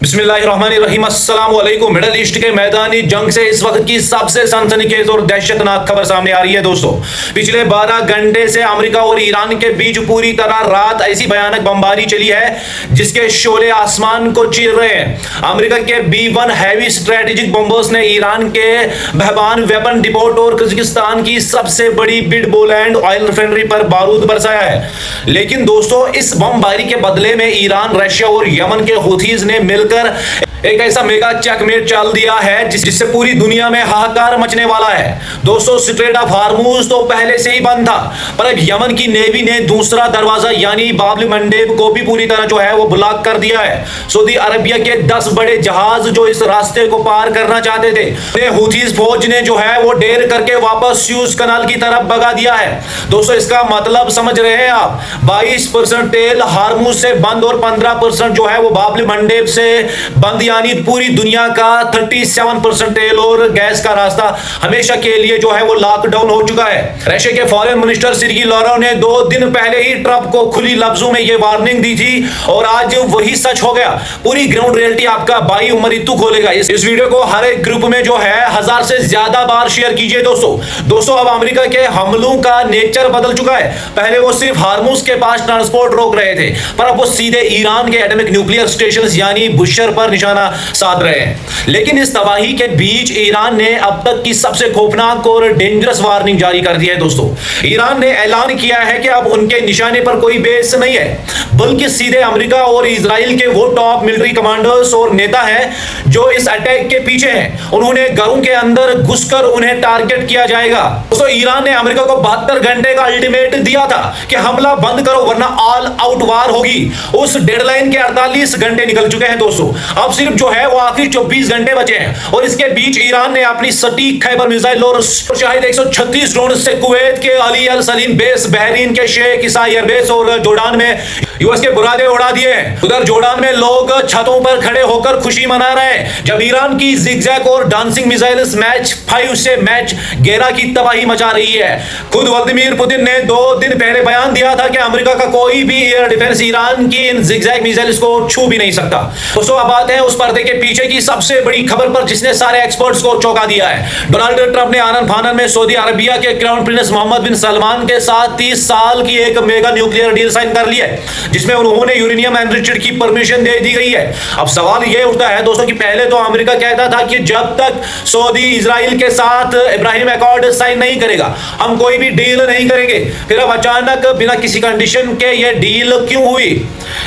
बिस्मिल्लाहिर्रहमानिर्रहीम। अस्सलाम वालेकुम। मिडल ईस्ट के मैदानी जंग से इस वक्त की सबसे सनसनीखेज और दहशतनाक खबर सामने आ रही है दोस्तों। पिछले 12 घंटे से अमेरिका और ईरान के बीच पूरी तरह रात ऐसी भयानक बमबारी चली है जिसके शोले आसमान को चीर रहे हैं। अमेरिका के B-1 हैवी स्ट्रेटेजिक बम्बर्स ने ईरान के बहबान वेपन डिपोट और कजाकिस्तान की सबसे बड़ी बिड बोलैंड ऑयल रिफाइनरी पर बारूद बरसाया है। लेकिन दोस्तों, इस बमबारी के बदले में ईरान, रशिया और यमन के हुथीज ने मिलकर एक ऐसा मेगा चेकमेट चल दिया है जिससे पूरी दुनिया में हाहाकार मचने वाला है। दोस्तों, स्ट्रेट ऑफ हार्मूज तो पहले से ही बंद था, पर अब यमन की नेवी ने दूसरा दरवाजा यानी बाब एल मंडेब को भी पूरी तरह जो है वो ब्लॉक कर दिया है। सऊदी अरबिया के 10 बड़े जहाज जो इस रास्ते को पार करना चाहते थे, हुथीज फौज ने जो है वो डेर करके वापस स्यूज कनाल की तरफ भगा दिया है। दोस्तों, इसका मतलब समझ रहे हैं आप? 22% तेल हार्मूज से बंद और 15% जो है वो बाब एल मंडेब से बंद, यानी पूरी दुनिया का 37% तेल और गैस का रास्ता हमेशा के लिए जो है वो लॉकडाउन हो चुका है। रशिया के फॉरेन मिनिस्टर सर्गी लावरोव ने 2 दिन पहले ही ट्रंप को खुली लफ्जों में ये वार्निंग दी थी और आज वही सच हो गया। पूरी ग्राउंड रियलिटी आपका भाई उमर इत्तू खोलेगा। इस वीडियो को हर एक ग्रुप में जो है 1000 से ज्यादा बार शेयर कीजिए दोस्तों। अब अमेरिका के हमलों का नेचर बदल चुका है। पहले वो सिर्फ हार्मूज के पास ट्रांसपोर्ट रोक रहे थे, पर अब वो सीधे ईरान के एटॉमिक न्यूक्लियर स्टेशन यानी बुशर पर निशाना साध रहे हैं। लेकिन इस तबाही के बीच ईरान ने अब तक की सबसे खौफनाक और डेंजरस वार्निंग जारी कर दी है दोस्तों। ईरान ने ऐलान किया है कि अब उनके निशाने पर कोई बेस नहीं है, बल्कि सीधे अमेरिका और इजराइल के वो टॉप मिलिट्री कमांडर्स और नेता हैं जो इस अटैक के पीछे हैं। उन्होंने घरों के अंदर घुसकर उन्हें टारगेट किया जाएगा। दोस्तों, ईरान ने अमेरिका को 72 घंटे का अल्टीमेट दिया था कि हमला बंद करो वरना ऑल आउट वार होगी। उस डेडलाइन के 48 घंटे निकल चुके हैं दोस्तों। अब सिर्फ जो है वो आखिरी 24 घंटे बचे हैं और इसके बीच ईरान ने अपनी सटीक खैबर मिसाइल और शाहिद 136 ड्रोन से कुवैत के अली अल सलीम बेस, बहरीन के शेख ईसा एयरबेस और जोर्डान में यूएस के बुरादे उड़ा दिए। उधर जोर्डान में लोग छतों पर खड़े होकर खुशी मना रहे हैं जब ईरान की जिगजैग और डांसिंग मिसाइल मैच 5 से मैच 11 की तबाही मचा रही है। खुद व्लादिमीर पुतिन ने 2 दिन पहले बयान दिया था कि अमेरिका का कोई भी एयर डिफेंस ईरान की इन जिगजैग मिसाइल्स को छू भी नहीं सकता। दोस्तों, अब आते हैं उस पर्दे के पीछे की सबसे बड़ी खबर पर जिसने सारे एक्सपर्ट्स को चौंका दिया है। डोनाल्ड ट्रंप ने आनन फानन में सऊदी अरबिया के क्राउन प्रिंस मोहम्मद बिन सलमान के साथ 30 साल की एक मेगा न्यूक्लियर डील साइन कर ली है जिसमें उन्होंने यूरेनियम एनरिच्ड की परमिशन दे दी गई है। अब सवाल यह उठता है दोस्तों कि पहले तो अमेरिका कहता था कि जब तक सऊदी इजराइल के साथ इब्राहिम अकॉर्ड साइन नहीं करेगा हम कोई भी डील नहीं करेंगे। फिर अब अचानक बिना किसी कंडीशन के ये डील क्यों हुई?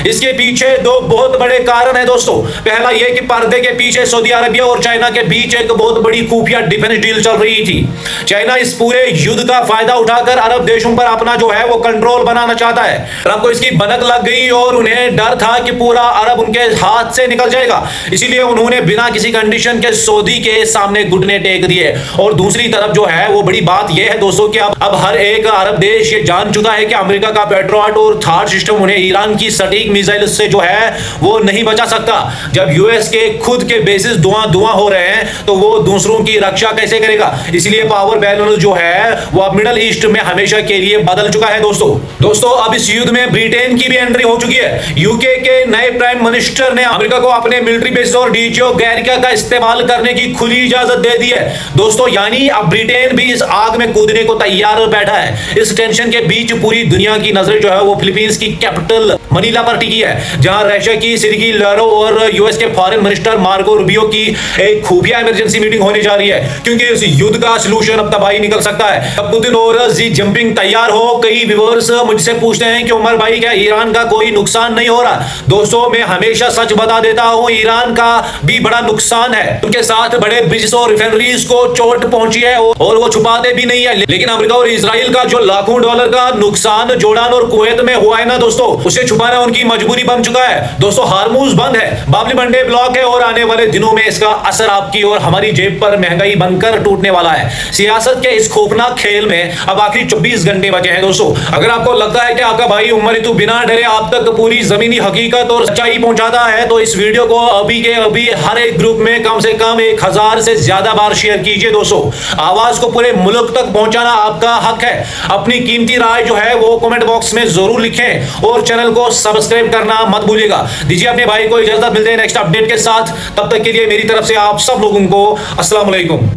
इसके पीछे 2 बहुत बड़े कारण है दोस्तों। पहला यह कि पर्दे के पीछे सऊदी अरबिया और चाइना के बीच एक बहुत बड़ी खुफिया डिफेंस डील चल रही थी। चाइना इस पूरे युद्ध का फायदा उठाकर अरब देशों पर अपना जो है वो कंट्रोल बनाना चाहता है। ट्रंप को इसकी भनक लग गई और उन्हें डर था कि पूरा अरब उनके हाथ से निकल जाएगा, इसीलिए उन्होंने बिना किसी कंडीशन के सऊदी के सामने घुटने टेक दिए। और दूसरी तरफ जो है वो बड़ी बात यह है दोस्तों कि अब हर एक अरब देश ये जान चुका है कि अमेरिका का पेट्रियट और थार सिस्टम उन्हें ईरान की सटीक मिसाइल से जो है वो नहीं बचा सकता। जब यूएस के खुद के बेसिस धुआं हो रहे हैं तो वो दूसरों की रक्षा कैसे करेगा? इसलिए पावर बैलेंस जो है वो अब मिडल ईस्ट में हमेशा के लिए बदल चुका है दोस्तों। अब इस युद्ध में ब्रिटेन की भी एंट्री हो चुकी है। यूके के नए प्राइम मिनिस्टर ने अमेरिका को अपने मिलिट्री बेस और डीजीओ गैरिका का इस्तेमाल करने की खुली इजाजत दे दी है दोस्तों। यानी अब ब्रिटेन भी इस आग में कूदने को तैयार बैठा है। इस टेंशन के बीच पूरी दुनिया की नजर जो है वो फिलीपींस की कैपिटल मनीला पर टिकी है, जहां रशिया की सर्गी लावरोव और यूएस के फॉरेन मिनिस्टर मार्को रूबियो की एक खुफिया इमरजेंसी मीटिंग होने जा रही है, क्योंकि इस युद्ध का सलूशन अब तबाही निकल सकता है। अब पुतिन और जी जिनपिंग तैयार हो। कई व्यूअर्स मुझसे पूछते हैं कि उमर भाई क्या ईरान का कोई नुकसान नहीं हो रहा? दोस्तों, मैं हमेशा सच बता देता हूं, ईरान का भी बड़ा नुकसान है। उनके साथ बड़े ब्रिजेस और रिफाइनरीज को चोट पहुंची है और वो छुपाते भी नहीं है। लेकिन अमेरिका और इजराइल का जो लाखों डॉलर का नुकसान जोर्डान और कुवैत में हुआ है ना दोस्तों, उसे छुपाना उनकी मजबूरी बन चुका है। दोस्तों, हार्मूज बंद है, बाब एल मंडेब ब्लॉक है और आने वाले दिनों में इसका असर आपकी और हमारी जेब पर महंगाई बनकर टूटने वाला है। सियासत के इस खौफनाक खेल में अब आखिरी 24 घंटे बचे हैं दोस्तों। अगर आपको लगता है कि आपका भाई उमर इत्तू बिना डरे आप तक पूरी जमीनी हकीकत और सच्चाई पहुंचाता है तो इस वीडियो को अभी के अभी हर एक ग्रुप में कम से कम 1000 से ज्यादा बार शेयर कीजिए दोस्तों। आवाज को पूरे मुल्क तक पहुंचाना आपका हक है। अपनी कीमती राय जो है वो कमेंट बॉक्स में जरूर लिखें और चैनल को सब्सक्राइब करना मत भूलिएगा। दीजिए अपने भाई को इजाजत, मिलते हैं नेक्स्ट अपडेट। अपडेट के साथ। तब तक के लिए मेरी तरफ से आप सब लोगों को अस्सलाम वालेकुम।